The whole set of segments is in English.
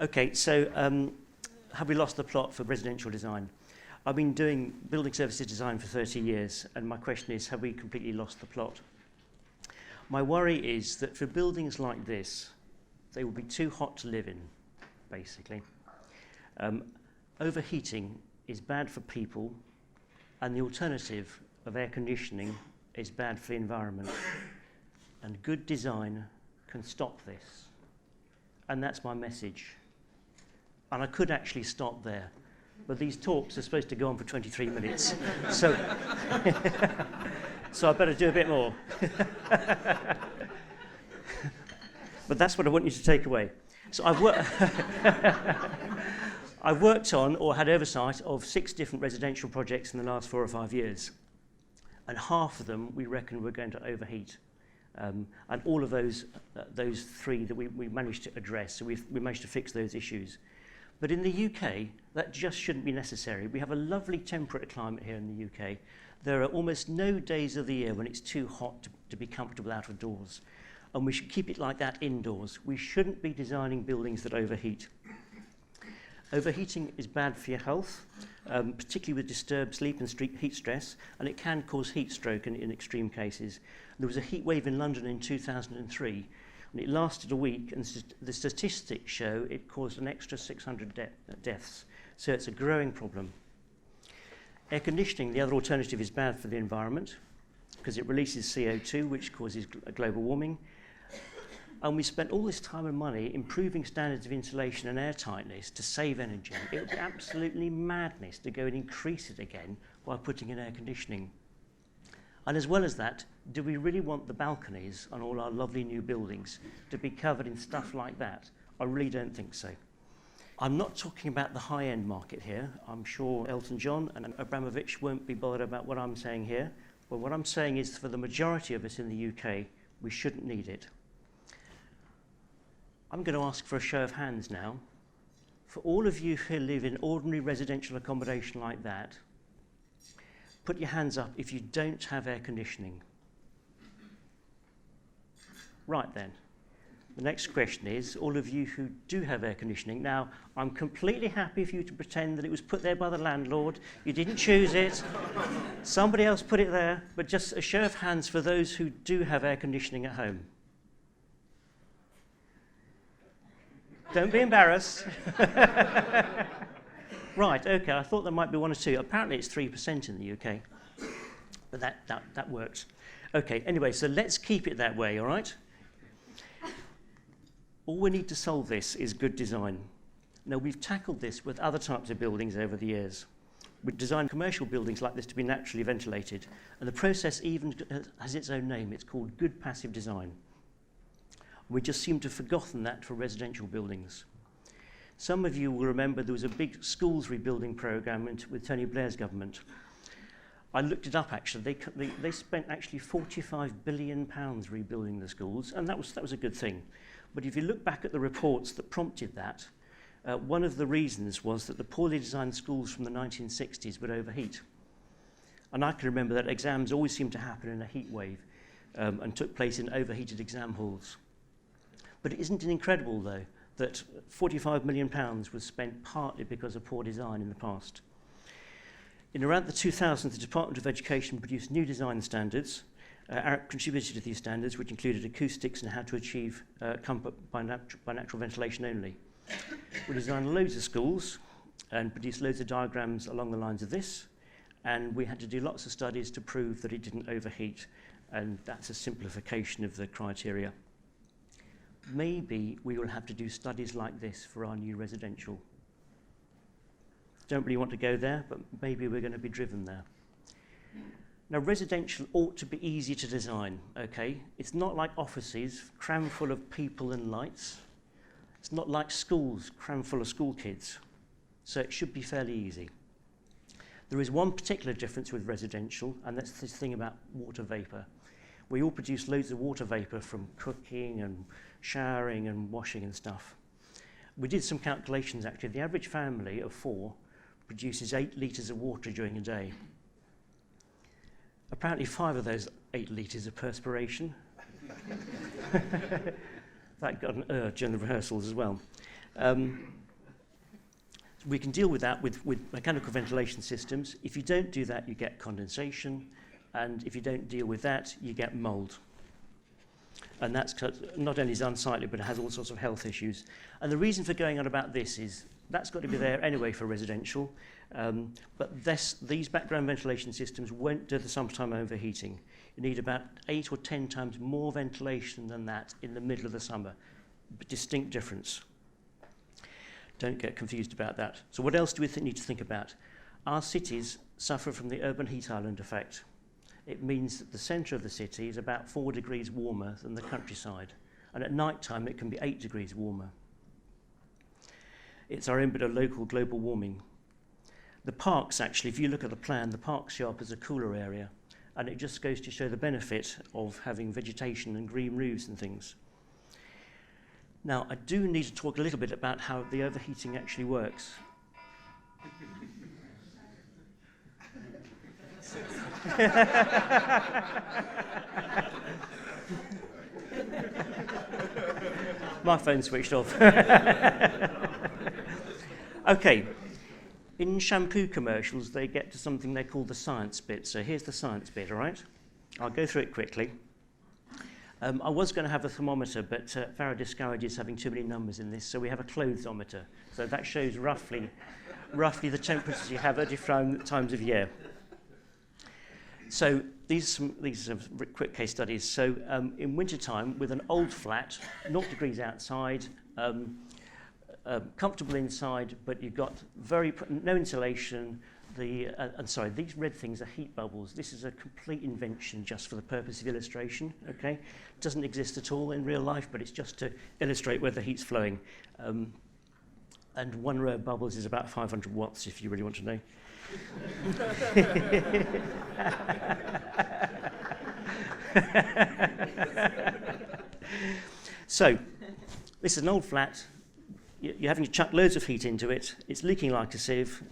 Okay, so have we lost the plot for residential design? I've been doing building services design for 30 years, and my question is, have we completely lost the plot? My worry is that for buildings like this, they will be too hot to live in, basically. Overheating is bad for people, and the alternative of air conditioning is bad for the environment. And good design can stop this. And that's my message. And I could actually stop there, but these talks are supposed to go on for 23 minutes. So, so I better do a bit more. But that's what I want you to take away. So I've worked on or had oversight of 6 different residential projects in the last 4 or 5 years. And half of them we reckon we're going to overheat. And all of those 3 that we managed to address, so we managed to fix those issues. But in the UK, that just shouldn't be necessary. We have a lovely temperate climate here in the UK. There are almost no days of the year when it's too hot to be comfortable out of doors. And we should keep it like that indoors. We shouldn't be designing buildings that overheat. Overheating is bad for your health, particularly with disturbed sleep and heat stress, and it can cause heat stroke in extreme cases. There was a heat wave in London in 2003, and it lasted a week, and the statistics show it caused an extra 600 deaths. So it's a growing problem. Air conditioning, the other alternative, is bad for the environment because it releases CO2, which causes global warming. And we spent all this time and money improving standards of insulation and air tightness to save energy. It would be absolutely madness to go and increase it again by putting in air conditioning. And as well as that, do we really want the balconies on all our lovely new buildings to be covered in stuff like that? I really don't think so. I'm not talking about the high-end market here. I'm sure Elton John and Abramovich won't be bothered about what I'm saying here. But what I'm saying is, for the majority of us in the UK, we shouldn't need it. I'm going to ask for a show of hands now. For all of you who live in ordinary residential accommodation like that, put your hands up if you don't have air conditioning. Right then. The next question is, all of you who do have air conditioning. Now, I'm completely happy for you to pretend that it was put there by the landlord. You didn't choose it. Somebody else put it there. But just a show of hands for those who do have air conditioning at home. Don't be embarrassed. Right, okay, I thought there might be 1 or 2. Apparently it's 3% in the UK. But that works. Okay, anyway, so let's keep it that way, all right? All we need to solve this is good design. Now, we've tackled this with other types of buildings over the years. We've designed commercial buildings like this to be naturally ventilated, and the process even has its own name. It's called good passive design. We just seem to have forgotten that for residential buildings. Some of you will remember there was a big schools rebuilding programme with Tony Blair's government. I looked it up actually. They spent actually £45 billion rebuilding the schools, and that was a good thing. But if you look back at the reports that prompted that, one of the reasons was that the poorly designed schools from the 1960s would overheat. And I can remember that exams always seemed to happen in a heat wave and took place in overheated exam halls. But isn't it incredible, though, that £45 million was spent partly because of poor design in the past? In around the 2000s, the Department of Education produced new design standards. Arup contributed to these standards, which included acoustics and how to achieve comfort by natural ventilation only. We designed loads of schools and produced loads of diagrams along the lines of this, and we had to do lots of studies to prove that it didn't overheat, and that's a simplification of the criteria. Maybe we will have to do studies like this for our new residential. Don't really want to go there, but maybe we're going to be driven there. Now, residential ought to be easy to design, okay? It's not like offices crammed full of people and lights. It's not like schools crammed full of school kids. So it should be fairly easy. There is one particular difference with residential, and that's this thing about water vapour. We all produce loads of water vapour from cooking and showering and washing and stuff. We did some calculations actually. The average family of 4 produces 8 litres of water during a day. Apparently 5 of those 8 litres are perspiration. That got an during the rehearsals as well. We can deal with that with mechanical ventilation systems. If you don't do that, you get condensation, and if you don't deal with that, you get mold. And that's not only is unsightly, but it has all sorts of health issues. And the reason for going on about this is that's got to be there anyway for residential, but these background ventilation systems won't do the summertime overheating. You need about 8 or 10 times more ventilation than that in the middle of the summer. Distinct difference. Don't get confused about that. So what else do we need to think about? Our cities suffer from the urban heat island effect. It means that the centre of the city is about 4 degrees warmer than the countryside. And at night time, it can be 8 degrees warmer. It's our own bit of local global warming. The parks, actually, if you look at the plan, the parks show up as a cooler area. And it just goes to show the benefit of having vegetation and green roofs and things. Now, I do need to talk a little bit about how the overheating actually works. My phone switched off. Okay, in shampoo commercials, they get to something they call the science bit. So here's the science bit, all right? I'll go through it quickly. I was going to have a thermometer, but Farah discourages having too many numbers in this, so we have a clothesometer. So that shows roughly the temperatures you have at different times of year. So these are some quick case studies. So in wintertime, with an old flat, 0 degrees outside, comfortable inside, but you've got no insulation. These red things are heat bubbles. This is a complete invention just for the purpose of illustration, okay? It doesn't exist at all in real life, but it's just to illustrate where the heat's flowing. And 1 row of bubbles is about 500 watts, if you really want to know. So, this is an old flat. You're having to chuck loads of heat into it. It's leaking like a sieve.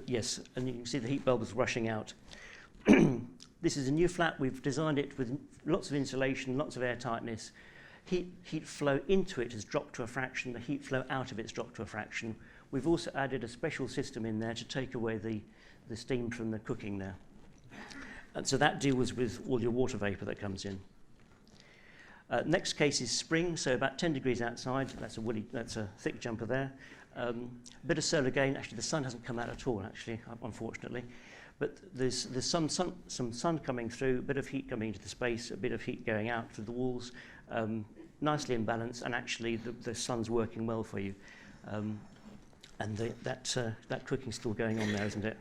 Yes, and you can see the heat bubbles rushing out. This is a new flat. We've designed it with lots of insulation, lots of air tightness. Heat flow into it has dropped to a fraction. The heat flow out of it's dropped to a fraction. We've also added a special system in there to take away the steam from the cooking there. And so that deals with all your water vapour that comes in. Next case is spring, so about 10 degrees outside. That's a thick jumper there. A bit of solar gain. Actually, the sun hasn't come out at all, actually, unfortunately. But there's some sun coming through, a bit of heat coming into the space, a bit of heat going out through the walls, nicely in balance, and actually the sun's working well for you. And that cooking's still going on there, isn't it?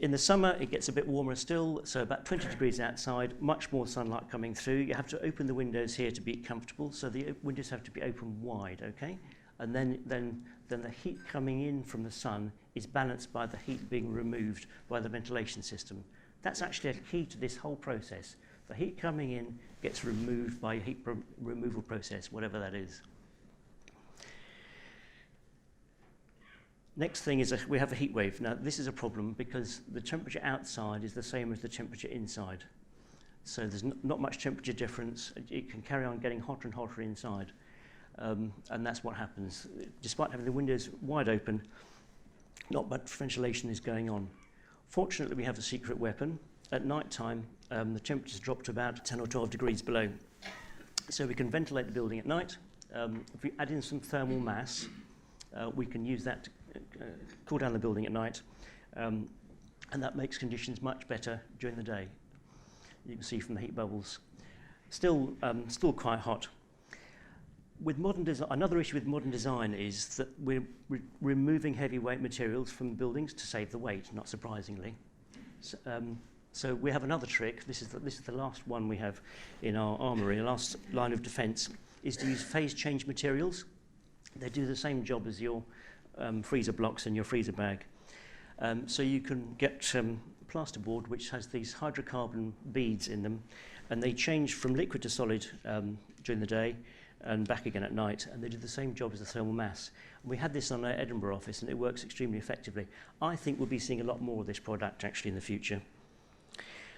In the summer, it gets a bit warmer still, so about 20 degrees outside, much more sunlight coming through. You have to open the windows here to be comfortable, so the windows have to be open wide, okay? And then the heat coming in from the sun is balanced by the heat being removed by the ventilation system. That's actually a key to this whole process. The heat coming in gets removed by a heat removal process, whatever that is. Next thing is we have a heat wave. Now, this is a problem because the temperature outside is the same as the temperature inside. So there's not much temperature difference. It can carry on getting hotter and hotter inside. And that's what happens. Despite having the windows wide open, not much ventilation is going on. Fortunately, we have a secret weapon. At night time, the temperatures drop to about 10 or 12 degrees below. So we can ventilate the building at night. If we add in some thermal mass, we can use that to cool down the building at night. And that makes conditions much better during the day. You can see from the heat bubbles. Still quite hot. With modern design, another issue with modern design is that we're removing heavyweight materials from buildings to save the weight, not surprisingly. So we have another trick. This is the last one we have in our armoury. The last line of defence is to use phase change materials. They do the same job as your freezer blocks and your freezer bag. So you can get plasterboard which has these hydrocarbon beads in them, and they change from liquid to solid during the day and back again at night, and they do the same job as the thermal mass. And we had this on our Edinburgh office, and it works extremely effectively. I think we'll be seeing a lot more of this product actually in the future.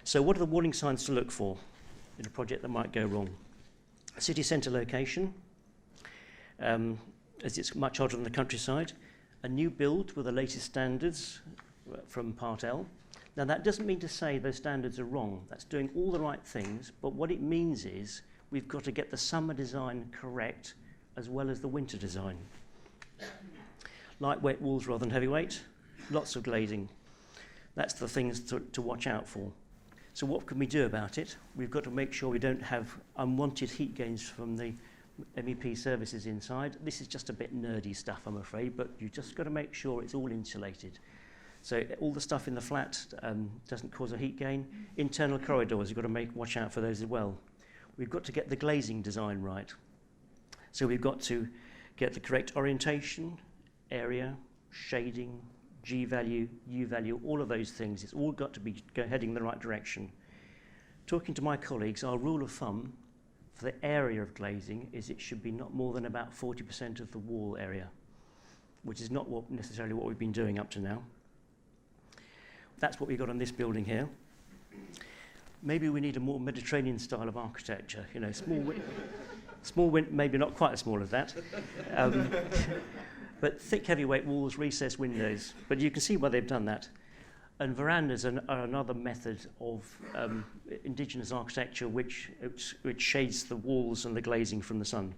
So what are the warning signs to look for in a project that might go wrong? City centre location, as it's much hotter than the countryside. A new build with the latest standards from Part L. Now that doesn't mean to say those standards are wrong. That's doing all the right things, but what it means is we've got to get the summer design correct as well as the winter design. Lightweight walls rather than heavyweight, lots of glazing. That's the things to watch out for. So what can we do about it? We've got to make sure we don't have unwanted heat gains from the MEP services inside. This is just a bit nerdy stuff, I'm afraid, but you've just got to make sure it's all insulated. So all the stuff in the flat doesn't cause a heat gain. Internal corridors, you've got to watch out for those as well. We've got to get the glazing design right. So we've got to get the correct orientation, area, shading, G value, U value, all of those things. It's all got to be heading in the right direction. Talking to my colleagues, our rule of thumb for the area of glazing is it should be not more than about 40% of the wall area, which is not necessarily what we've been doing up to now. That's what we've got on this building here. Maybe we need a more Mediterranean style of architecture, you know, small, maybe not quite as small as that. But thick heavyweight walls, recessed windows. But you can see why they've done that. And verandas are another method of indigenous architecture which shades the walls and the glazing from the sun.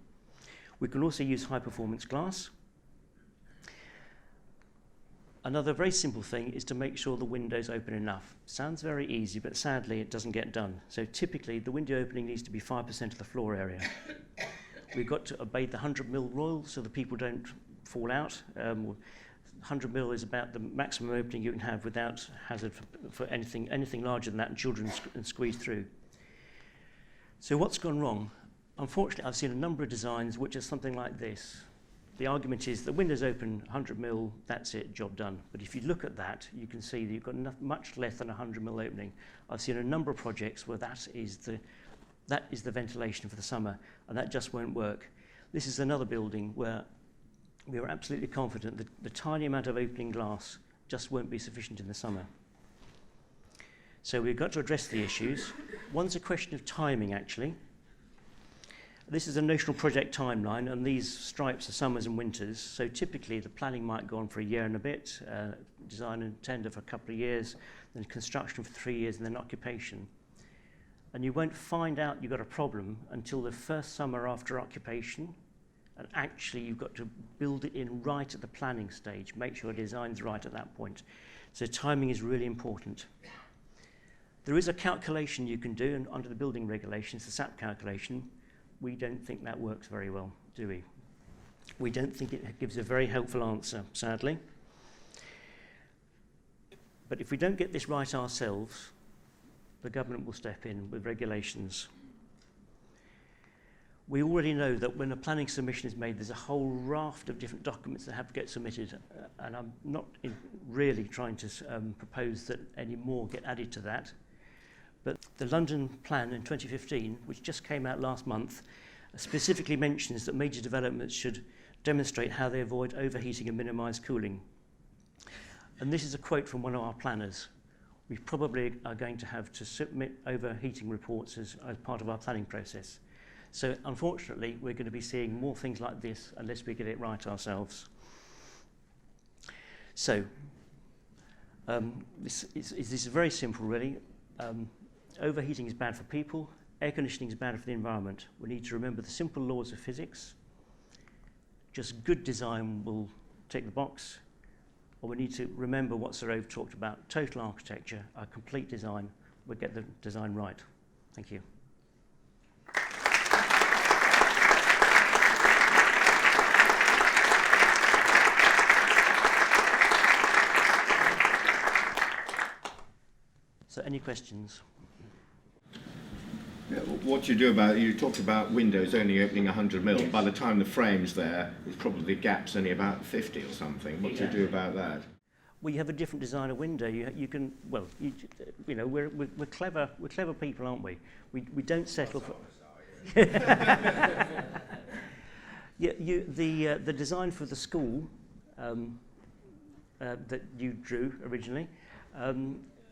We can also use high performance glass. Another very simple thing is to make sure the window's open enough. Sounds very easy, but sadly it doesn't get done. So typically the window opening needs to be 5% of the floor area. We've got to obey the 100mm rule so the people don't fall out. 100mm is about the maximum opening you can have without hazard for anything larger than that, and children squeeze through. So what's gone wrong? Unfortunately, I've seen a number of designs which are something like this. The argument is the window's open 100mm, that's it, job done. But if you look at that, you can see that you've got much less than a 100mm opening. I've seen a number of projects where that is the ventilation for the summer, and that just won't work. This is another building where we are absolutely confident that the tiny amount of opening glass just won't be sufficient in the summer. So we've got to address the issues. One's a question of timing, actually. This is a national project timeline, and these stripes are summers and winters. So typically the planning might go on for a year and a bit, design and tender for a couple of years, then construction for 3 years, and then occupation. And you won't find out you've got a problem until the first summer after occupation. And actually you've got to build it in right at the planning stage, make sure the design's right at that point. So timing is really important. There is a calculation you can do, and under the building regulations, the SAP calculation. We don't think that works very well, do we? We don't think it gives a very helpful answer, sadly. But if we don't get this right ourselves, the government will step in with regulations. We already know that when a planning submission is made, there's a whole raft of different documents that have to get submitted, and I'm not really trying to propose that any more get added to that. But the London plan in 2015, which just came out last month, specifically mentions that major developments should demonstrate how they avoid overheating and minimise cooling. And this is a quote from one of our planners. We probably are going to have to submit overheating reports as part of our planning process. So unfortunately, we're going to be seeing more things like this unless we get it right ourselves. So this is very simple, really. Overheating is bad for people, air conditioning is bad for the environment. We need to remember the simple laws of physics. Just good design will tick the box, or we need to remember what Sir Ove talked about, total architecture, a complete design, we'll get the design right. Thank you. So any questions? Yeah, what you do about, you talked about windows only opening 100mm. Yes. By the time the frame's there, it's probably gaps only about 50 or something. What do you do about that? Well, you have a different design of window. You can, well, you know, we're clever people, aren't we? We don't settle for. Yeah, the design for the school that you drew originally.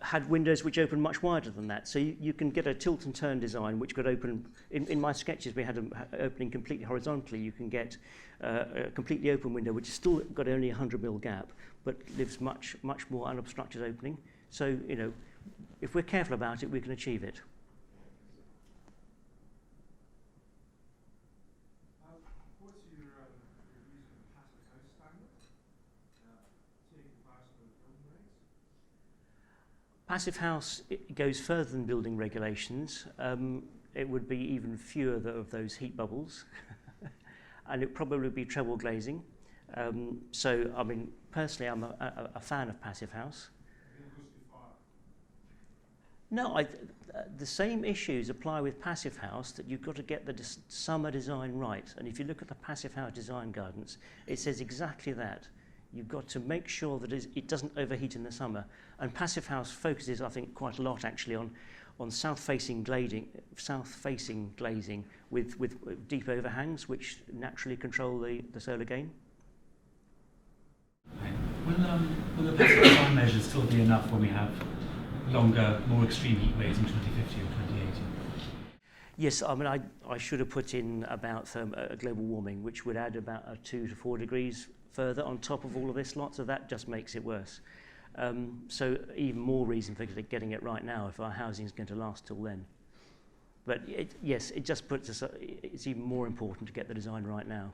had windows which opened much wider than that. So you can get a tilt and turn design which could open, in my sketches we had them opening completely horizontally. You can get a completely open window which has still got only a 100 mil gap, but leaves much more unobstructed opening. So, you know, if we're careful about it, we can achieve it. What's your views on the passive house standard? Taking comparison with building regs? Passive house, it goes further than building regulations. It would be even fewer of those heat bubbles, and it probably would be treble glazing. So, I mean, personally, I'm a fan of passive house. No, the same issues apply with passive house, that you've got to get the summer design right. And if you look at the passive house design guidance, it says exactly that. You've got to make sure that it doesn't overheat in the summer. And passive house focuses, I think, quite a lot actually on south-facing glazing with deep overhangs, which naturally control the solar gain. Will the passive design measures still be enough when we have longer, more extreme heat waves in 2050 or 2080? Yes, I mean, I should have put in about global warming, which would add about 2 to 4 degrees further on top of all of this lot, so that just makes it worse. So even more reason for getting it right now if our housing is going to last till then. But yes, it just puts us, it's even more important to get the design right now.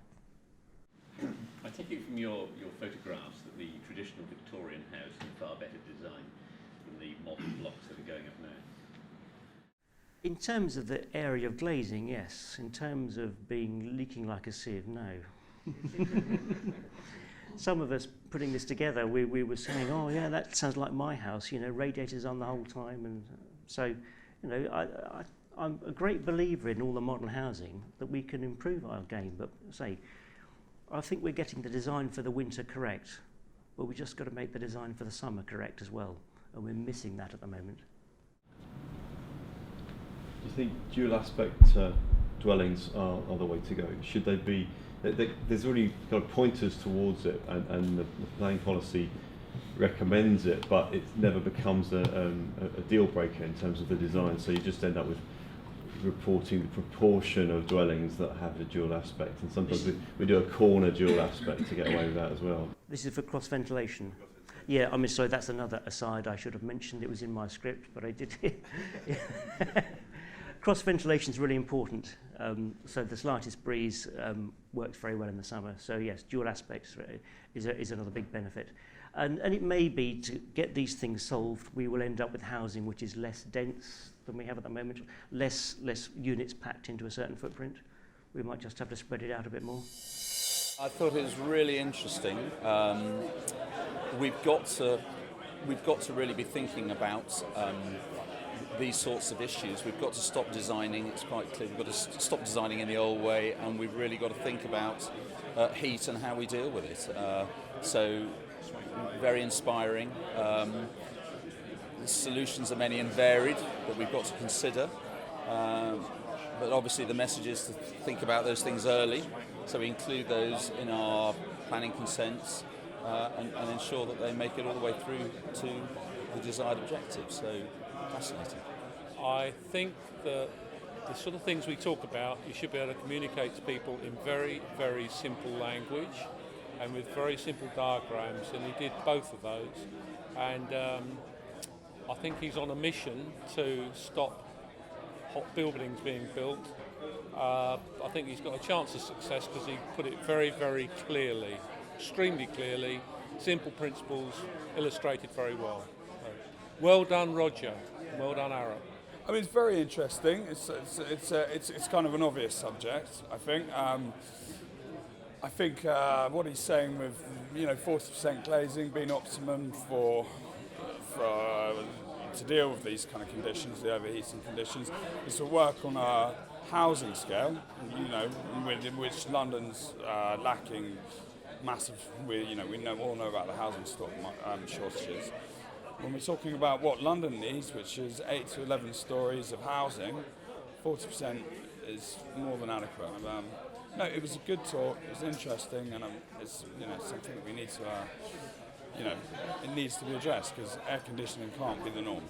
I take it from your photographs that the traditional Victorian house is far better design than the modern blocks that are going up now. In terms of the area of glazing, yes. In terms of being leaking like a sieve, no. Some of us putting this together, we were saying, oh yeah, that sounds like my house, you know, radiators on the whole time. And so, you know, I'm a great believer in all the modern housing that we can improve our game. But say, I think we're getting the design for the winter correct, but we just got to make the design for the summer correct as well. And we're missing that at the moment. Do you think dual aspect dwellings are the way to go? Should they be? There's already kind of pointers towards it, and the planning policy recommends it, but it never becomes a deal breaker in terms of the design. So you just end up with reporting the proportion of dwellings that have the dual aspect, and sometimes we do a corner dual aspect to get away with that as well. This is for cross ventilation. Yeah, I mean, sorry, that's another aside I should have mentioned. It was in my script, but I did. Cross ventilation is really important. So the slightest breeze works very well in the summer. So yes, dual aspects is another big benefit. And it may be, to get these things solved, we will end up with housing which is less dense than we have at the moment, less units packed into a certain footprint. We might just have to spread it out a bit more. I thought it was really interesting. We've got to really be thinking about these sorts of issues. We've got to stop designing. It's quite clear we've got to stop designing in the old way, and we've really got to think about heat and how we deal with it. So very inspiring. The solutions are many and varied that we've got to consider. But obviously the message is to think about those things early, so we include those in our planning consents and ensure that they make it all the way through to the desired objectives. So fascinating. I think that the sort of things we talk about, you should be able to communicate to people in very, very simple language and with very simple diagrams, and he did both of those. And I think he's on a mission to stop hot buildings being built. I think he's got a chance of success because he put it very, very clearly, extremely clearly, simple principles, illustrated very well. So, well done, Roger. Well done, Arup. I mean, it's very interesting. It's kind of an obvious subject, I think. I think what he's saying with 40% glazing being optimum for to deal with these kind of conditions, the overheating conditions, is to work on a housing scale, in which London's lacking massive. We all know about the housing stock shortages. When we're talking about what London needs, which is 8 to 11 stories of housing, 40% is more than adequate. No, it was a good talk. It was interesting, and it's something that we need to you know, it needs to be addressed because air conditioning can't be the norm.